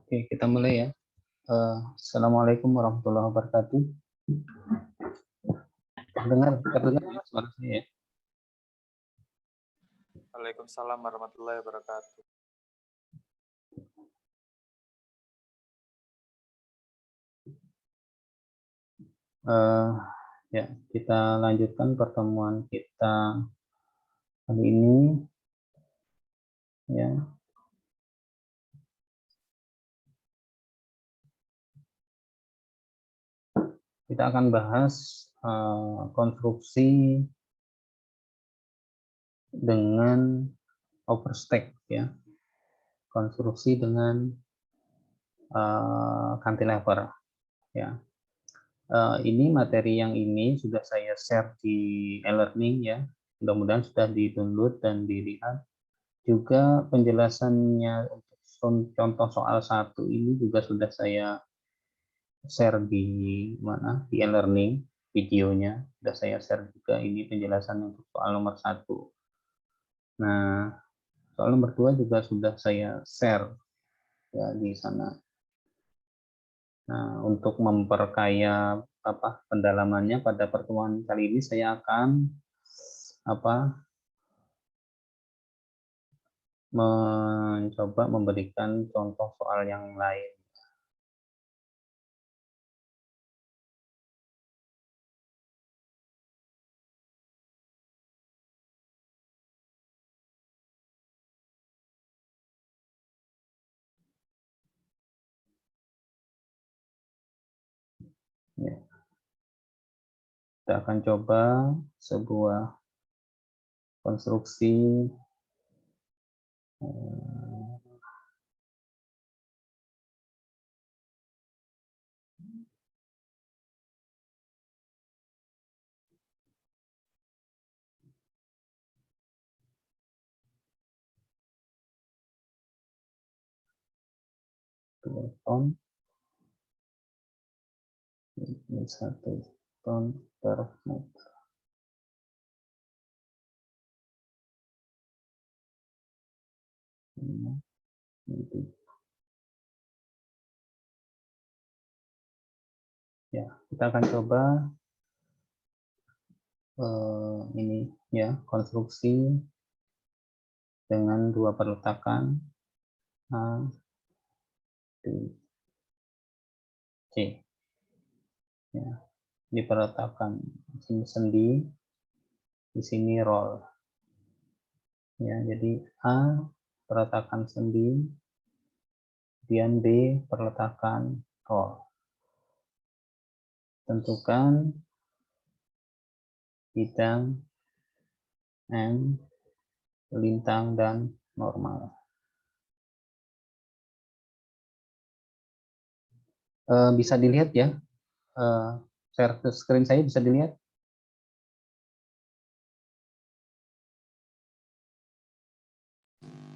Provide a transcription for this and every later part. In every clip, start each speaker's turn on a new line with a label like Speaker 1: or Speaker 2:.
Speaker 1: Oke, kita mulai ya. Assalamualaikum warahmatullahi wabarakatuh. Terdengar suara saya ya?
Speaker 2: Waalaikumsalam warahmatullahi wabarakatuh.
Speaker 1: Ya, kita lanjutkan pertemuan kita kali ini. Ya, kita akan bahas konstruksi dengan overstack ya, konstruksi dengan cantilever ya. Ini materi yang ini sudah saya share di e-learning ya, mudah-mudahan sudah di-download dan dilihat. Juga penjelasannya untuk contoh soal 1 ini juga sudah saya share di mana, di e-learning videonya sudah saya share juga. Ini penjelasan untuk soal nomor 1. Nah, soal nomor 2 juga sudah saya share ya di sana. Nah, untuk memperkaya pendalamannya pada pertemuan kali ini saya akan mencoba memberikan contoh soal yang lain. Ya. Kita akan coba sebuah konstruksi ton, ini 1 ton per meter. Ya, kita akan coba ini ya, konstruksi dengan 2 perletakan A, B, C. Ya, ini perletakan di sini sendi, di sini roll. Ya, jadi A perletakan sendi, kemudian B perletakan roll. Tentukan bidang M, lintang, dan normal. Bisa dilihat ya, share ke screen saya bisa dilihat.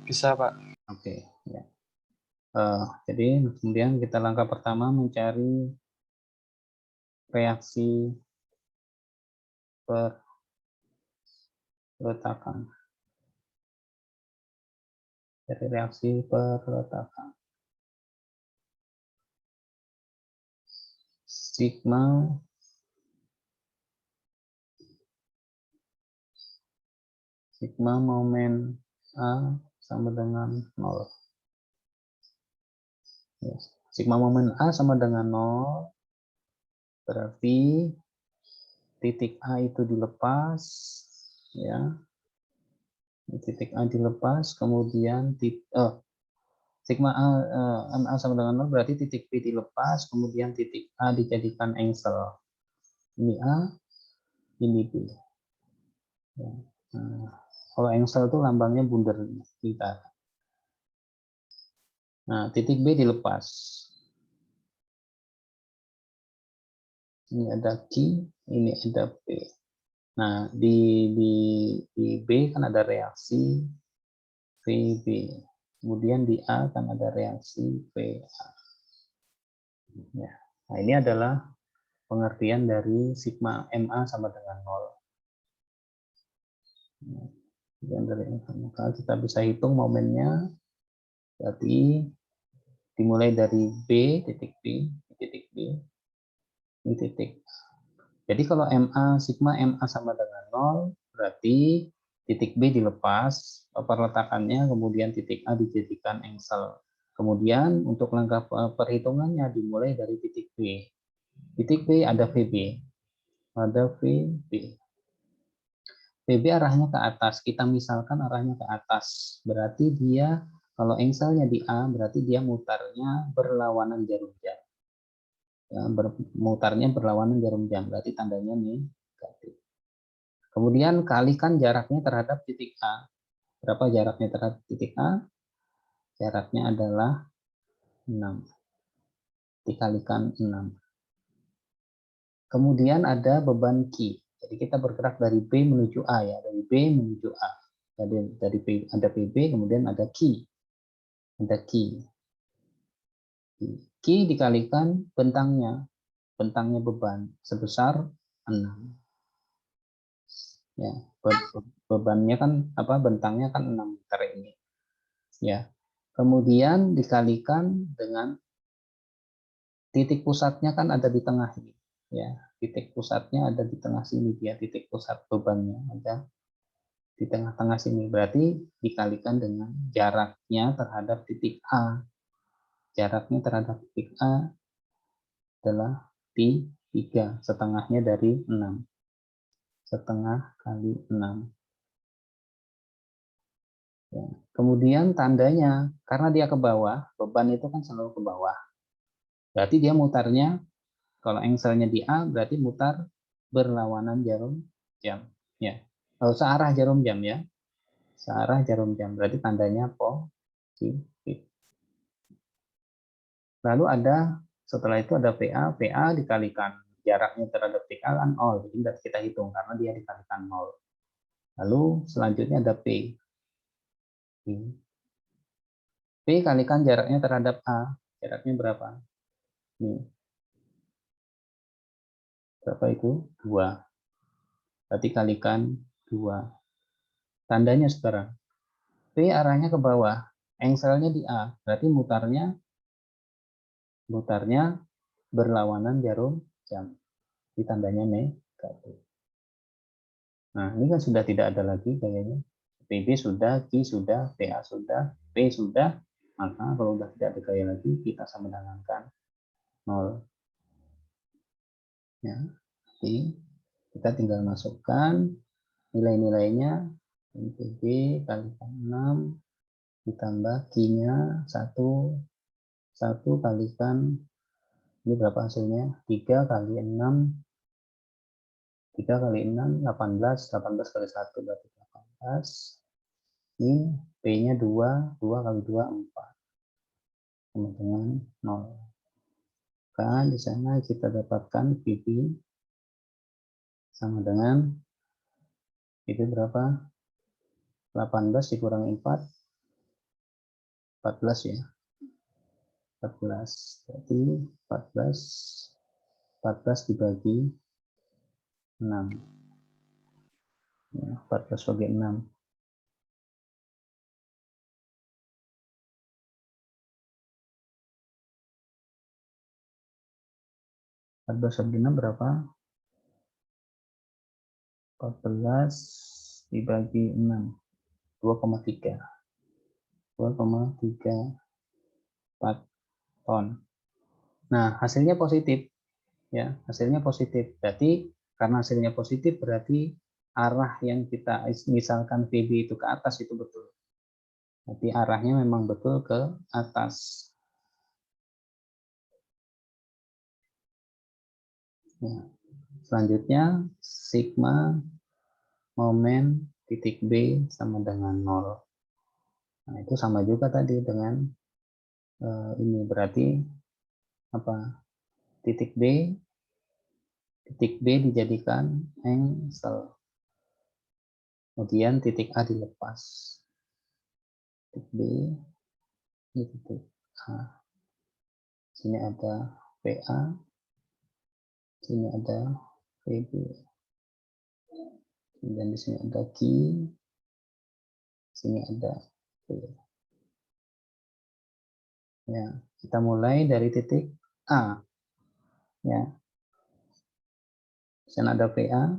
Speaker 2: Bisa, Pak.
Speaker 1: Oke, ya. Jadi kemudian kita langkah pertama mencari reaksi perletakan. Dari reaksi perletakan. Sigma momen A sama dengan 0. Ya. Sigma momen A sama dengan 0, berarti titik A itu dilepas, ya. Titik A dilepas, kemudian sigma A sama dengan 0 berarti titik B dilepas, kemudian titik A dijadikan engsel. Ini A, ini B. Ya. Nah, kalau engsel itu lambangnya bundar kita. Nah, titik B dilepas. Ini ada Q, ini ada B. Nah, di B kan ada reaksi VB. Kemudian di A kan ada reaksi VA. Ya. Nah, ini adalah pengertian dari sigma MA sama dengan 0. Nah, dari maka kita bisa hitung momennya, berarti dimulai dari B, titik B, titik B, ini titik. Jadi kalau MA, sigma MA sama dengan 0, berarti titik B dilepas, perletakannya, kemudian titik A dijadikan engsel. Kemudian untuk langkah perhitungannya dimulai dari titik B. Titik B ada VB. Ada VB. VB arahnya ke atas. Kita misalkan arahnya ke atas. Berarti dia, kalau engselnya di A, berarti dia mutarnya berlawanan jarum jam. Ya, mutarnya berlawanan jarum jam. Berarti tandanya negatif. Kemudian kalikan jaraknya terhadap titik A. Berapa jaraknya terhadap titik A? Jaraknya adalah 6. Dikalikan 6. Kemudian ada beban Q. Jadi kita bergerak dari B menuju A ya, dari B menuju A. Jadi dari B, ada PB, kemudian ada Q. Ada Q. Q dikalikan bentangnya. Bentangnya beban sebesar 6. Ya, bebannya kan apa? Bentangnya kan 6 meter ini. Ya. Kemudian dikalikan dengan titik pusatnya kan ada di tengah ini. Ya, titik pusatnya ada di tengah sini, dia titik pusat bebannya ada di tengah-tengah sini. Berarti dikalikan dengan jaraknya terhadap titik A. Jaraknya terhadap titik A adalah T3, setengahnya dari 6. Setengah kali 6. Ya. Kemudian tandanya, karena dia ke bawah, beban itu kan selalu ke bawah. Berarti dia mutarnya, kalau engselnya di A, berarti mutar berlawanan jarum jam. Ya. Searah jarum jam ya. Searah jarum jam. Berarti tandanya positif. Lalu ada, setelah itu ada VA. VA dikalikan jaraknya terhadap titik A kan 0. Jadi tidak kita hitung karena dia dikalikan 0. Lalu selanjutnya ada P. P kalikan jaraknya terhadap A. Jaraknya berapa? Ini. Berapa itu? 2. Berarti kalikan 2. Tandanya sekarang. P arahnya ke bawah. Engselnya di A. Berarti mutarnya berlawanan jarum jam. Di tandanya negatif. Nah, ini kan sudah tidak ada lagi kayaknya. PB sudah, Q sudah, PA sudah, P sudah. Maka kalau sudah tidak ada gaya lagi, kita sama dengankan 0. Ya, jadi kita tinggal masukkan nilai-nilainya. PB kalikan 6 ditambah Q-nya 1 kalikan, ini berapa hasilnya? 3 kali 6, 3 kali 6, 18 kali 1 berarti 18. Ini P-nya 2 kali 2, 4. Sama dengan 0. Kan di sana kita dapatkan VB sama dengan itu berapa? 18 dikurangi 4, 14 ya. 14. Berarti 14 dibagi 6. Ya, 14 bagi 6. 14 bagi 6 berapa? 14 dibagi 6. 2,3. 2,34 ton. Nah, hasilnya positif. Ya, hasilnya positif. Berarti karena hasilnya positif berarti arah yang kita misalkan VB itu ke atas itu betul. Berarti arahnya memang betul ke atas. Ya. Selanjutnya sigma momen titik B sama dengan 0. Nah, itu sama juga tadi dengan ini berarti apa? Titik B dijadikan engsel. Kemudian titik A dilepas. Titik B, ini titik A. Sini ada PA, sini ada PB. Kemudian di sini ada Q, sini ada P. Ya, Kita mulai dari titik A. Ya. Di sana ada PA.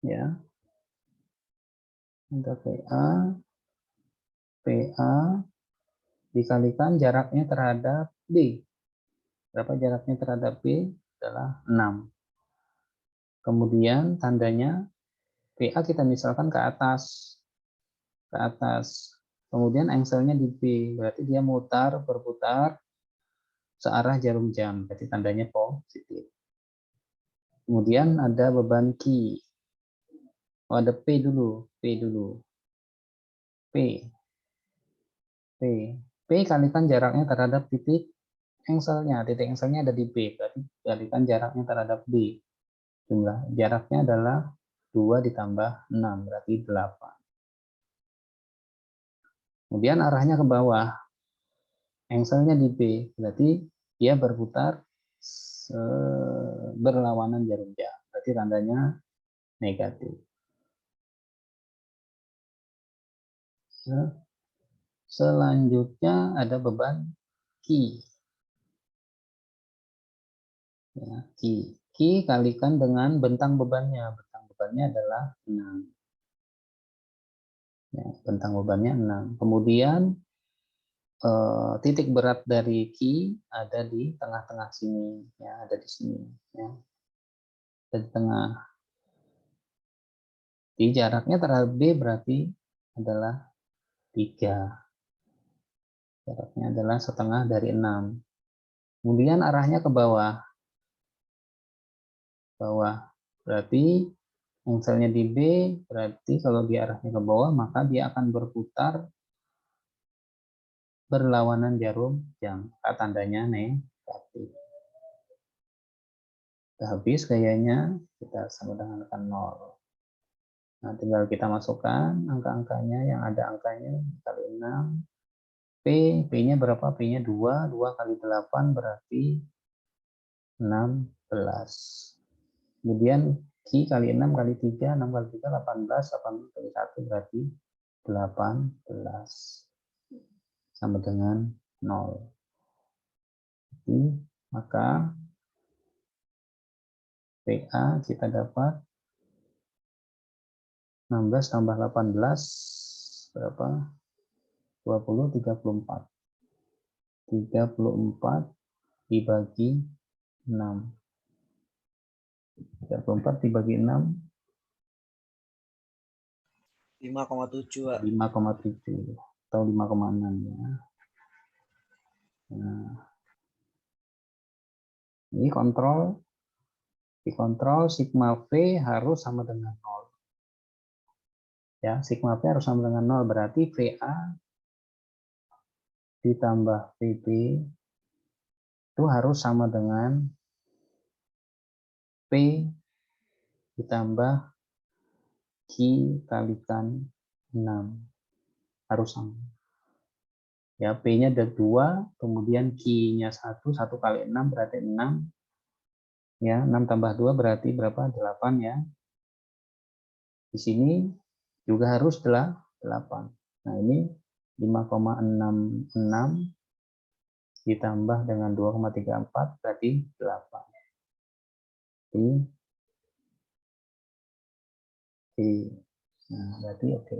Speaker 1: Ya, ada PA dikalikan jaraknya terhadap B. Berapa jaraknya terhadap B? Adalah 6. Kemudian tandanya PA kita misalkan ke atas. Kemudian engselnya di B, berarti dia berputar searah jarum jam, berarti tandanya positif. Kemudian ada beban Q. Oh, ada P dulu. P kalikan jaraknya terhadap titik engselnya. Titik engselnya ada di B, berarti kalikan jaraknya terhadap B. Jumlah jaraknya adalah 2 ditambah 6, berarti 8. Kemudian arahnya ke bawah. Engselnya di B, berarti dia berputar berlawanan jarum jam. Berarti tandanya negatif. Selanjutnya ada beban Q. Ya, Q kalikan dengan bentang bebannya. Bentang bebannya adalah 6. Ya, bentang bebannya 6. Kemudian titik berat dari Q ada di tengah-tengah sini. Ya, ada di sini. Ya. Ada di tengah. Di jaraknya terhadap B berarti adalah 3. Jaraknya adalah setengah dari 6. Kemudian arahnya ke bawah. Berarti engselnya di B, berarti kalau dia arahnya ke bawah, maka dia akan berputar berlawanan jarum jam. Tandanya negatif. Sudah habis kayaknya, kita sama dengan 0. Nah, tinggal kita masukkan angka-angkanya, yang ada angkanya kali 6. P-nya berapa? P-nya 2. 2 kali 8 berarti 16. Kemudian Q kali 6 kali 3, 6 kali 3, 18. 18 kali 1 berarti 18. Sama dengan 0. Jadi, maka PA kita dapat 16 tambah 18 berapa? 20, 34. 34 dibagi 6. 34 dibagi 6
Speaker 3: 5,7, Pak.
Speaker 1: 5,7 atau 5,6 ya. Nah, ini dikontrol sigma V harus sama dengan 0. Ya, sigma V harus sama dengan 0, berarti VA ditambah VB itu harus sama dengan P ditambah Q kalikan 6. Harus sama. Ya, P-nya ada 2, kemudian Q-nya 1, 1 kali 6 berarti 6. Ya, 6 tambah 2 berarti berapa? 8 ya. Di sini juga harus 8. Nah, ini 5,66 ditambah dengan 2,34 berarti 8. Nah, berarti oke.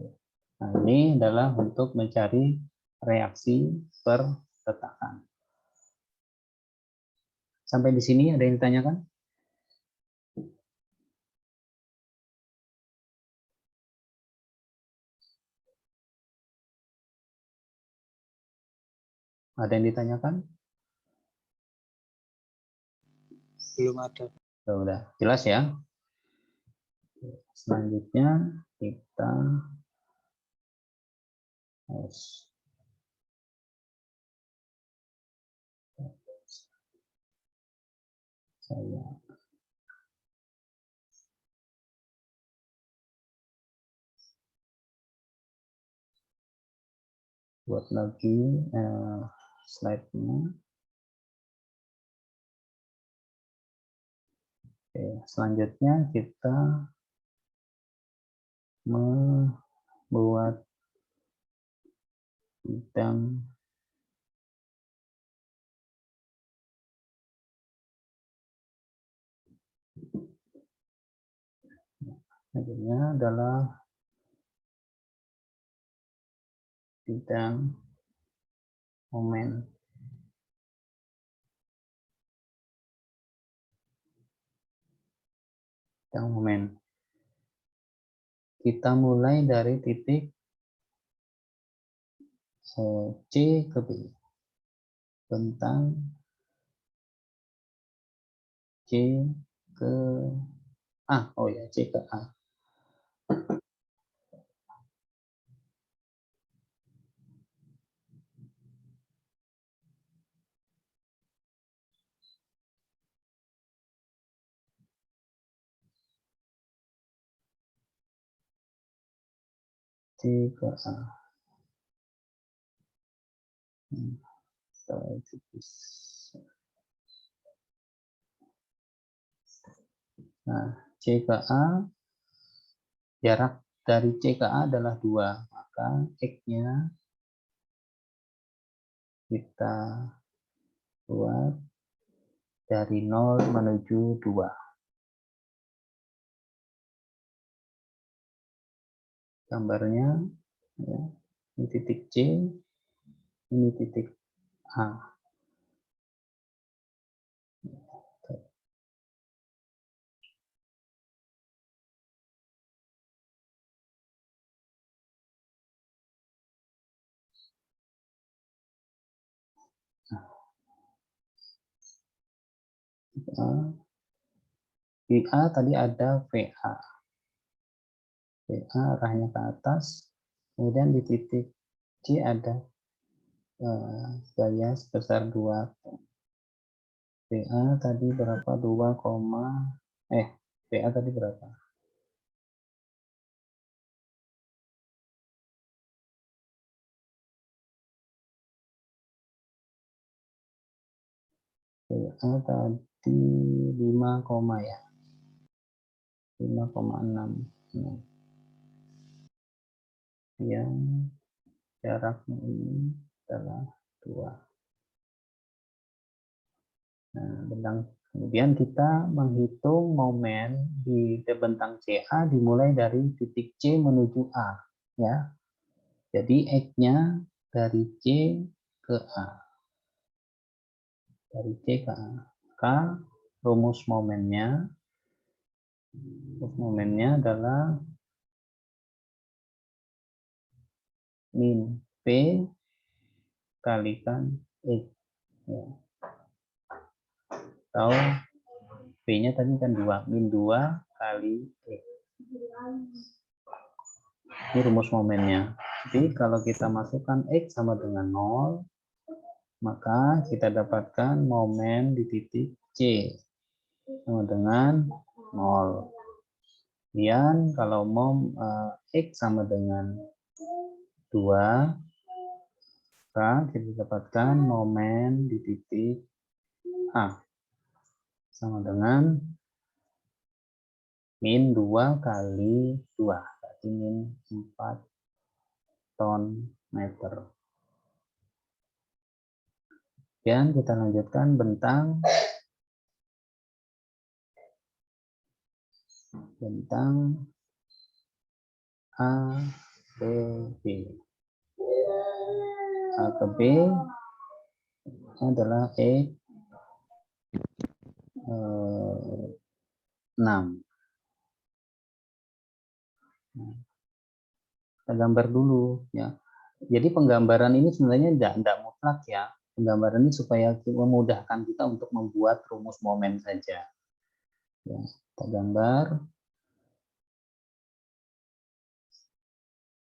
Speaker 1: Nah, ini adalah untuk mencari reaksi perletakan. Sampai di sini ada yang ditanyakan? Ada yang ditanyakan?
Speaker 3: Belum ada.
Speaker 1: Sudah jelas ya. Selanjutnya kita saya buat lagi slide-nya. Oke, selanjutnya kita membuat bidang akhirnya adalah bidang momen. Bidang momen. Kita mulai dari titik C ke B. Bentang C ke A. Oh ya, C ke A. C ke A. Nah, C ke A, jarak dari C ke A adalah 2, maka X-nya kita buat dari 0 menuju 2. Gambarnya, ya, ini titik C, ini titik A. Di A tadi ada VA. VA arahnya ke atas. Kemudian di titik C ada gaya sebesar 2. VA tadi berapa? 2, VA tadi berapa? VA tadi 5, ya. 5,6. Yang jaraknya ini adalah 2. Nah, kemudian kita menghitung momen di bentang CA dimulai dari titik C menuju A, ya. Jadi X-nya dari C ke A. Dari C ke A. Maka rumus momennya adalah min P kalikan X. Ya. Atau P-nya tadi kan 2, min 2 kali X. Ini rumus momennya. Jadi kalau kita masukkan X sama dengan 0, maka kita dapatkan momen di titik C sama dengan 0. Kemudian kalau X sama dengan 2, maka kita dapatkan momen di titik A sama dengan min 2 kali 2, berarti min 4 ton meter. Dan kita lanjutkan bentang A, B, B. A ke B adalah X 6. Kita gambar dulu, ya. Jadi penggambaran ini sebenarnya tidak mutlak, ya. Penggambaran ini supaya memudahkan kita untuk membuat rumus momen saja. Ya, kita gambar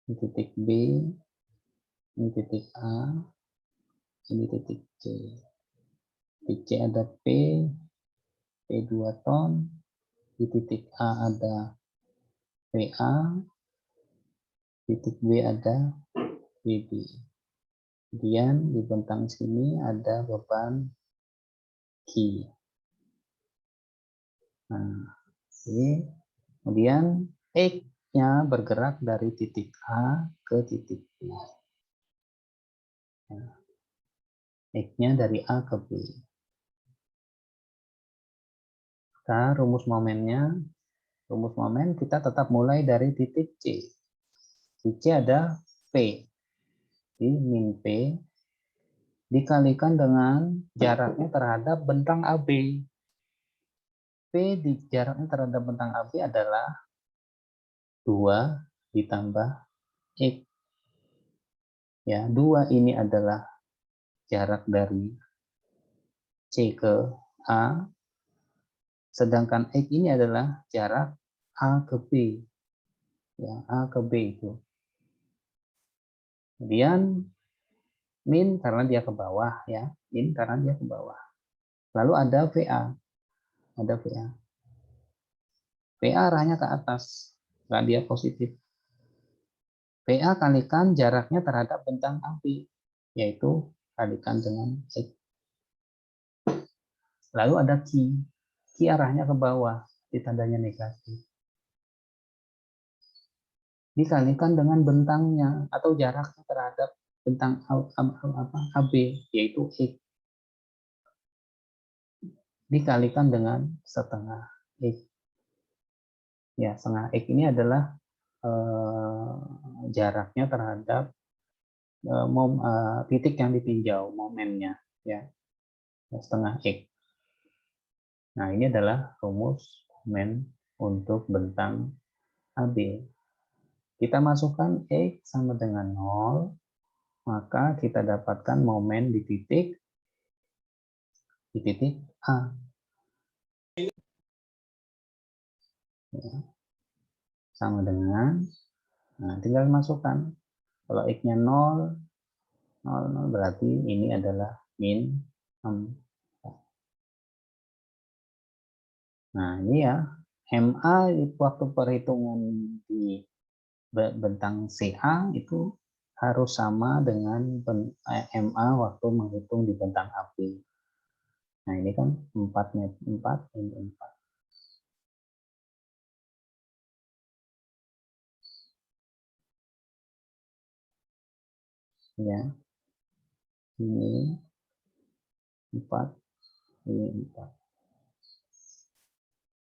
Speaker 1: ini titik B, ini titik A, ini titik C. Titik C ada P 2 ton, di titik A ada VA, titik B ada BB. Kemudian di bentang sini ada beban Q. Nah, ini kemudian X-nya bergerak dari titik A ke titik B. Nah, X-nya dari A ke B. Nah, rumus momen kita tetap mulai dari titik C. Di C ada P. Di min P dikalikan dengan jaraknya terhadap bentang AB. P di jaraknya terhadap bentang AB adalah 2 ditambah X. Ya, 2 ini adalah jarak dari C ke A, sedangkan X ini adalah jarak A ke B. Ya, A ke B itu. Kemudian min karena dia ke bawah, ya, min karena dia ke bawah. Lalu ada VA, VA arahnya ke atas, karena dia positif. VA kalikan jaraknya terhadap bentang AB, yaitu kalikan dengan X. Lalu ada Q, Q arahnya ke bawah, ditandanya negatif. Dikalikan dengan bentangnya atau jaraknya terhadap bentang AB, yaitu X. Dikalikan dengan setengah X. Ya, setengah X ini adalah jaraknya terhadap titik yang ditinjau, momennya, ya, setengah X. Nah, ini adalah rumus momen untuk bentang AB. Kita masukkan X sama dengan 0, maka kita dapatkan momen di titik A. Ya, sama dengan, nah, tinggal masukkan. Kalau X-nya 0, 0 berarti ini adalah min 6. Nah, ini ya, MA waktu perhitungan di bentang CA itu harus sama dengan MA waktu menghitung di bentang AB. Nah, ini kan 4 ini 4. Ya, ini 4, ini 4.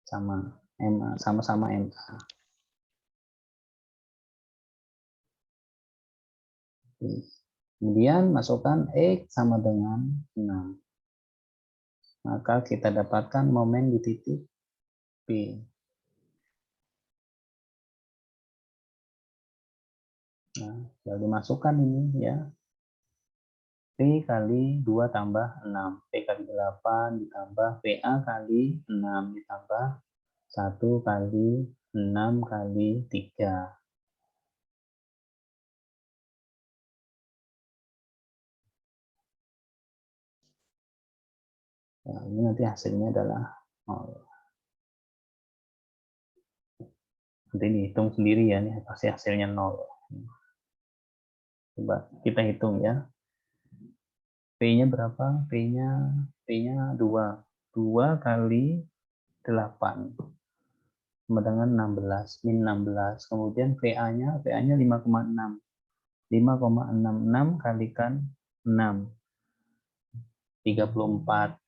Speaker 1: Sama MA, sama-sama MA. Kemudian masukkan X sama dengan 6. Maka kita dapatkan momen di titik P. Nah, tinggal dimasukkan ini, ya. P kali 2 tambah 6. P kali 8 ditambah PA kali 6 ditambah 1 kali 6 kali 3. Nah, ini nanti hasilnya adalah 0. Nanti dihitung sendiri ya, nih pasti hasilnya 0. Coba kita hitung ya. P-nya berapa? P-nya 2. 2 kali 8 sama dengan 16, min 16. Kemudian VA-nya 5,6. 5,66 kalikan 6. 34,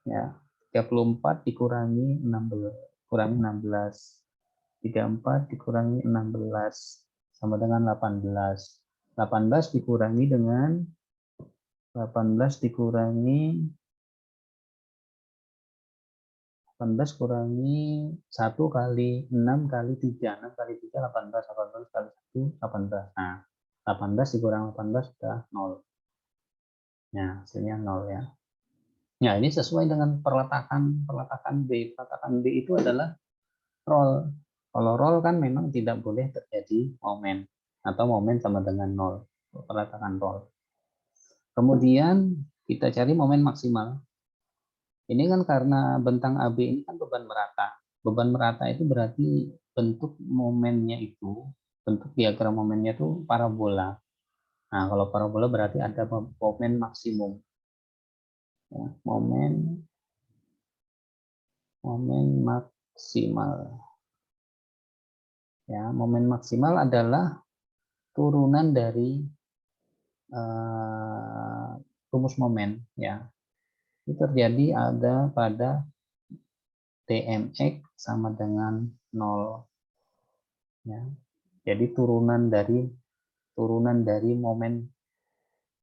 Speaker 1: ya. 34 dikurangi 16, kurangi 16. 34 dikurangi 16 sama dengan 18. 18 dikurangi dengan 18 dikurangi 18 kurangi 1 kali 6 kali 3. 6 kali 3 18, 18 kali 1 18. Nah, 18 dikurang 18 sudah 0. Nah, hasilnya 0 ya. Nah, ini sesuai dengan perletakan B. Peletakan B itu adalah roll. Kalau roll kan memang tidak boleh terjadi momen atau momen sama dengan 0. Peletakan roll. Kemudian kita cari momen maksimal. Ini kan karena bentang AB ini kan beban merata. Beban merata itu berarti bentuk momennya itu, bentuk diagram momennya itu parabola. Nah, kalau parabola berarti ada momen maksimum. Ya, momen maksimal. Ya, momen maksimal adalah turunan dari rumus momen. Ya, itu terjadi ada pada dmx sama dengan 0. Ya, jadi turunan dari momen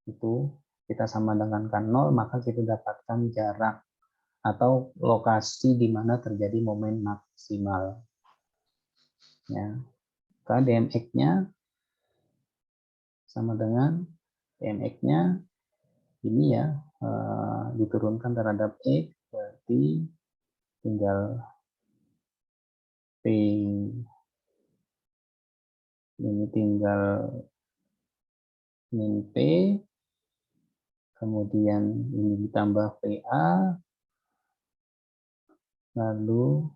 Speaker 1: itu kita sama dengan kan 0, maka kita dapatkan jarak atau lokasi di mana terjadi momen maksimal. Ya, maka dmx-nya sama dengan dmx-nya ini ya, diturunkan terhadap x, berarti tinggal p ini tinggal min p, kemudian ini ditambah PA, lalu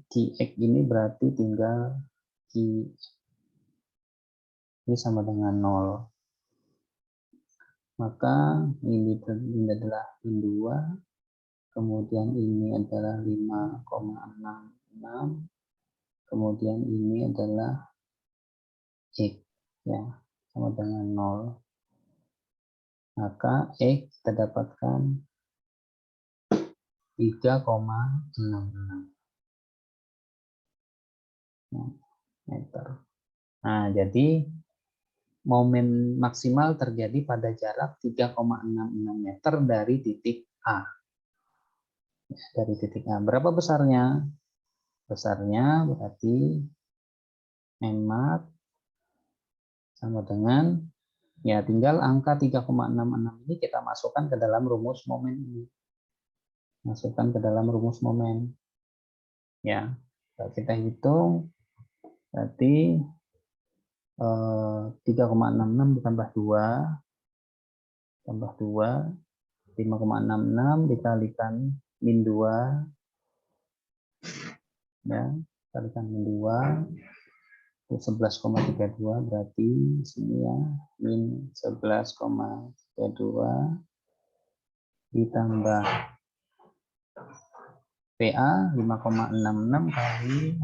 Speaker 1: QX ini berarti tinggal Q ini sama dengan 0. Maka ini adalah min 2, kemudian ini adalah 5,66, kemudian ini adalah X ya, sama dengan 0. Maka X kita dapatkan 3,66 meter. Nah, jadi momen maksimal terjadi pada jarak 3,66 meter dari titik A. Dari titik A. Berapa besarnya? Besarnya berarti Mmax sama dengan, ya tinggal angka 3,66 ini kita masukkan ke dalam rumus momen ini. Masukkan ke dalam rumus momen. Ya, kita hitung berarti 3,66 ditambah 2 tambah 2, 5,66 dikalikan min 2 ya, kalikan min 2 itu 11,32, berarti sini ya min 11,32 ditambah PA 5,66 kali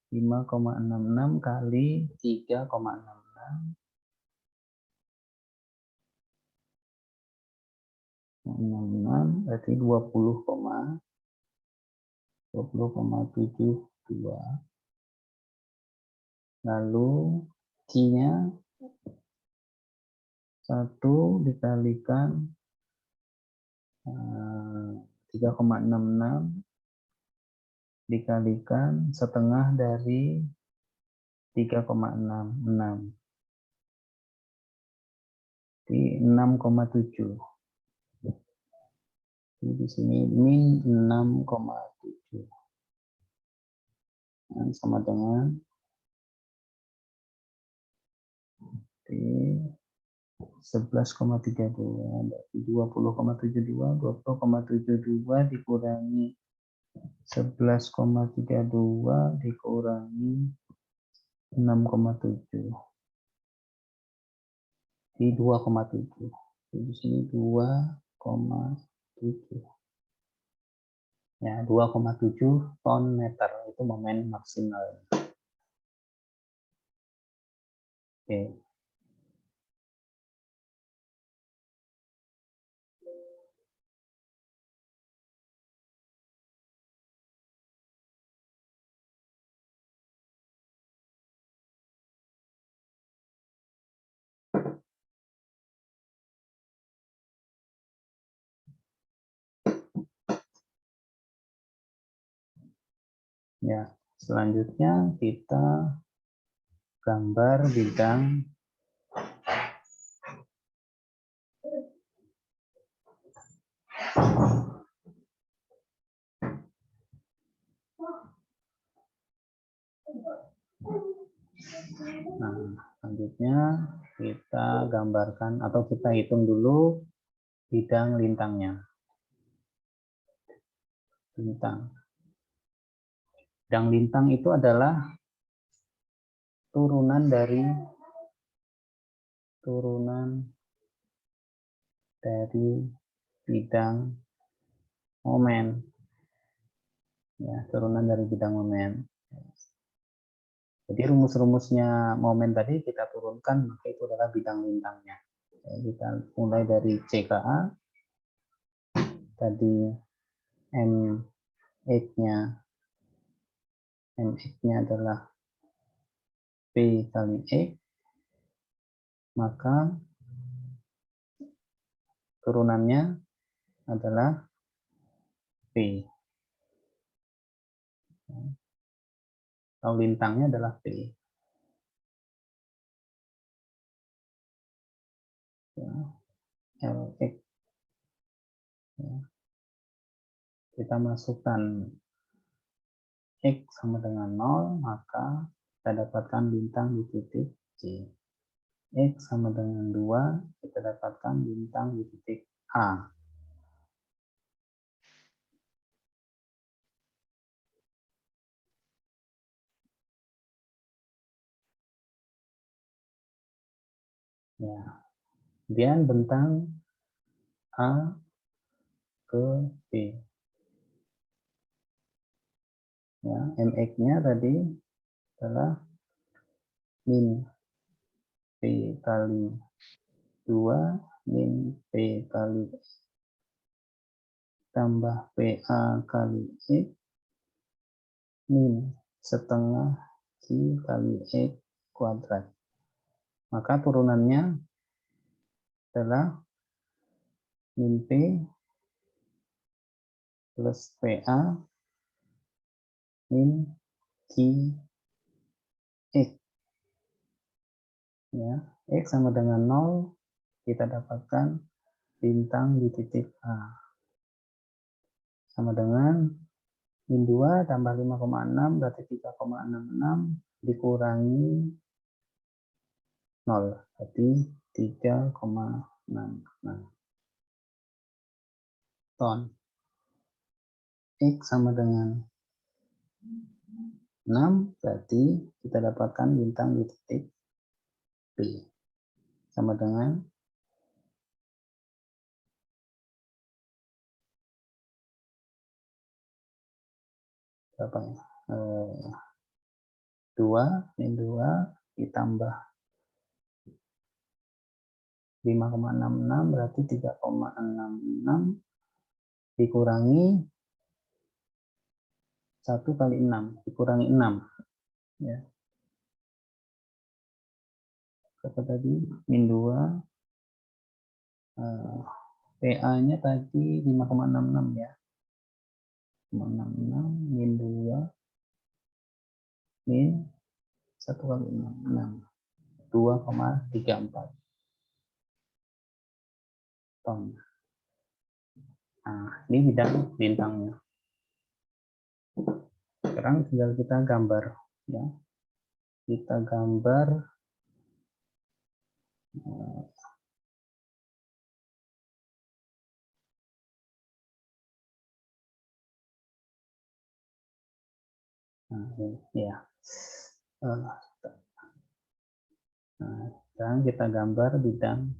Speaker 1: 5,66 kali 3,66 berarti 20,72. Lalu Q-nya 1 dikalikan 3,66 dikalikan setengah dari 3,66 di 6,7. Di sini min 6,7 sama dengan 11,32, berarti 20,72 dikurangi 11,32 dikurangi 6,7 di 2,7. Di sini 2,7. Ya, 2,7 ton meter itu momen maksimal. Oke. Ya, selanjutnya kita gambar bidang selanjutnya kita gambarkan atau kita hitung dulu bidang lintangnya. Lintang. Bidang lintang itu adalah turunan dari bidang momen. Ya, turunan dari bidang momen. Jadi rumus-rumusnya momen tadi kita turunkan, maka itu adalah bidang lintangnya. Ya, kita mulai dari CKA, tadi MX-nya adalah P kali X, maka turunannya adalah P. Atau lintangnya adalah P. Ya, LX. Ya. Kita masukkan X sama dengan 0, maka kita dapatkan bintang di titik C. X sama dengan 2, kita dapatkan bintang di titik A. Ya. Kemudian bentang A ke B. Ya, MX-nya tadi adalah min P kali 2 min P kali tambah PA kali X min setengah Q kali X kuadrat. Maka turunannya adalah min P plus PA min Q X. Ya, X sama dengan 0, kita dapatkan bintang di titik A. Sama dengan min 2 tambah 5,6 berarti 3,66 dikurangi 0, berarti 3,66 ton. X sama dengan 6, berarti kita dapatkan bintang di titik B. Sama dengan berapa ya? 2 min 2 ditambah 5,66 berarti 3,66 dikurangi 1 kali 6 dikurangi 6 ya. Berapa tadi? Min 2 PA-nya tadi 5,66 ya. 5,66 min 2 min 1 kali 6 2,34 ton. Nah, ini bidang bintangnya. Sekarang tinggal kita gambar ya. Kita gambar ya. Nah, sekarang kita gambar bidang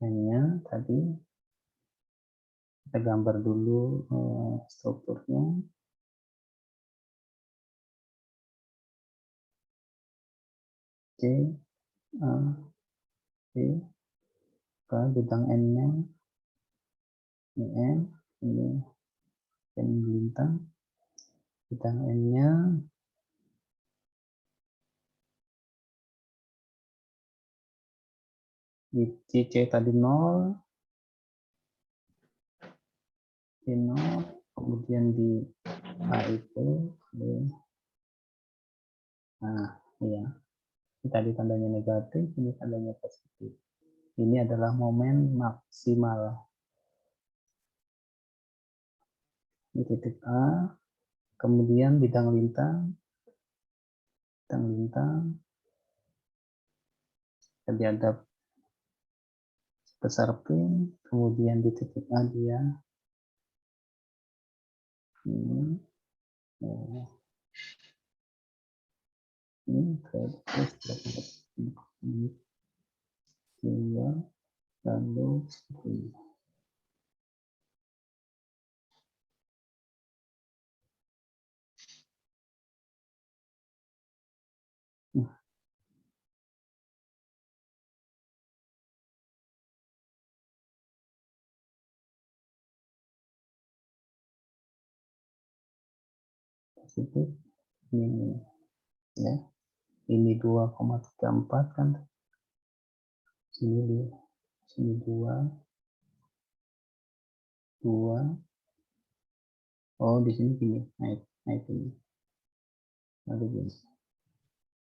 Speaker 1: N-nya tadi. Kita gambar dulu strukturnya. C, A, B, ke bidang N-nya. Ini N, ini N bintang. Bidang N-nya di C tadi 0, di 0, kemudian di A itu, nah iya, ini tadi tandanya negatif, ini tandanya positif. Ini adalah momen maksimal. Di titik A, kemudian bidang lintang, terhadap besar P, kemudian di titik A dia ini, Ini terus dua lalu seperti ini. Positif ini ya, ini 2,34 kan, sini 2 oh di sini gini naik ini lalu gini,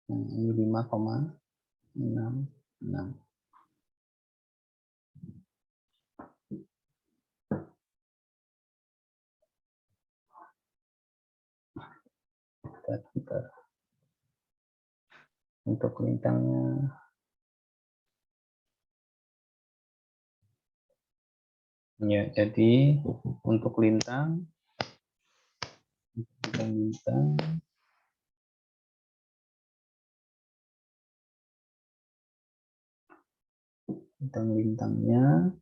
Speaker 1: nah, ini 5,66. Kita untuk lintangnya ya, jadi untuk lintang lintangnya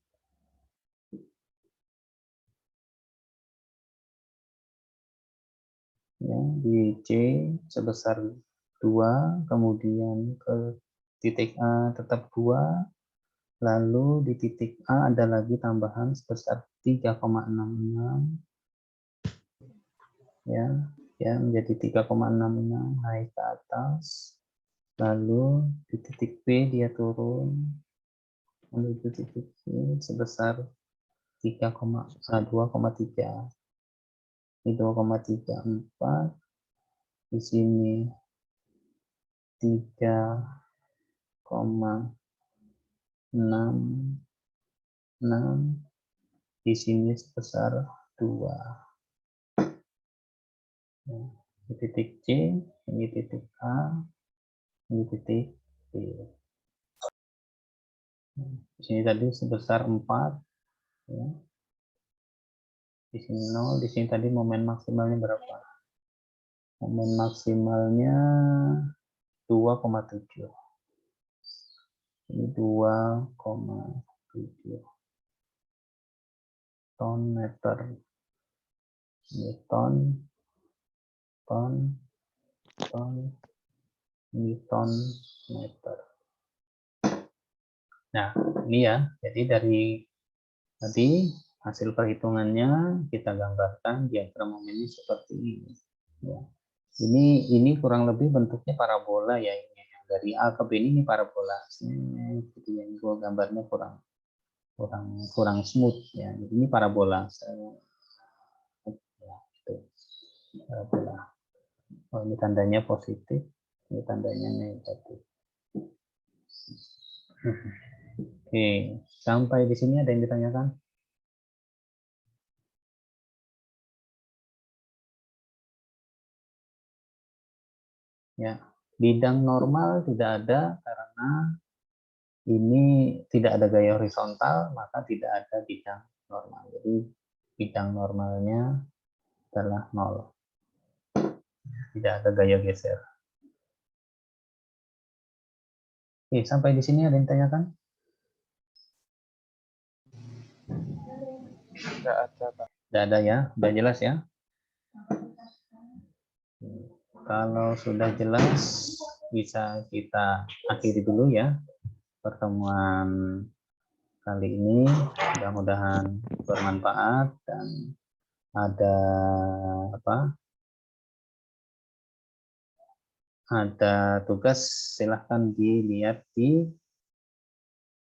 Speaker 1: ya di C sebesar 2, kemudian ke titik A tetap 2, lalu di titik A ada lagi tambahan sebesar 3,66 ya menjadi 3,66 naik ke atas, lalu di titik B dia turun menuju titik C sebesar 2,3. Ini 2,34, di sini 3,66, di sini sebesar 2. Di titik C, ini titik A, ini titik B. Di sini tadi sebesar 4, ya. Di sini 0, di sini tadi momen maksimalnya berapa? Momen maksimalnya 2,7. Ini 2,7 ton meter. Ini ton, ini ton meter. Nah, ini ya. Jadi dari tadi hasil perhitungannya kita gambarkan diagram momennya seperti ini. Ya. Ini kurang lebih bentuknya parabola ya, ini dari A ke B ini parabola. Gitu ya, gua gambarnya kurang smooth ya. Ini parabola. Ya, itu. Parabola. Oh, ini tandanya positif, ini tandanya negatif. Oke, sampai di sini ada yang ditanyakan? Ya, bidang normal tidak ada karena ini tidak ada gaya horizontal, maka tidak ada bidang normal. Jadi bidang normalnya adalah 0. Tidak ada gaya geser. Oke, sampai di sini ada yang ditanyakan?
Speaker 2: Tidak ada, Pak.
Speaker 1: Tidak ada ya, sudah jelas ya? Kalau sudah jelas, bisa kita akhiri dulu ya pertemuan kali ini. Mudah-mudahan bermanfaat dan ada tugas, silahkan dilihat di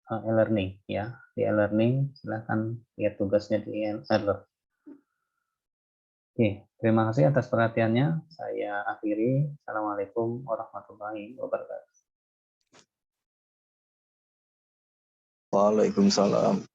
Speaker 1: e-learning ya. Di e-learning silahkan lihat tugasnya di e-learning. Oke, terima kasih atas perhatiannya. Saya akhiri. Assalamualaikum warahmatullahi wabarakatuh.
Speaker 3: Waalaikumsalam.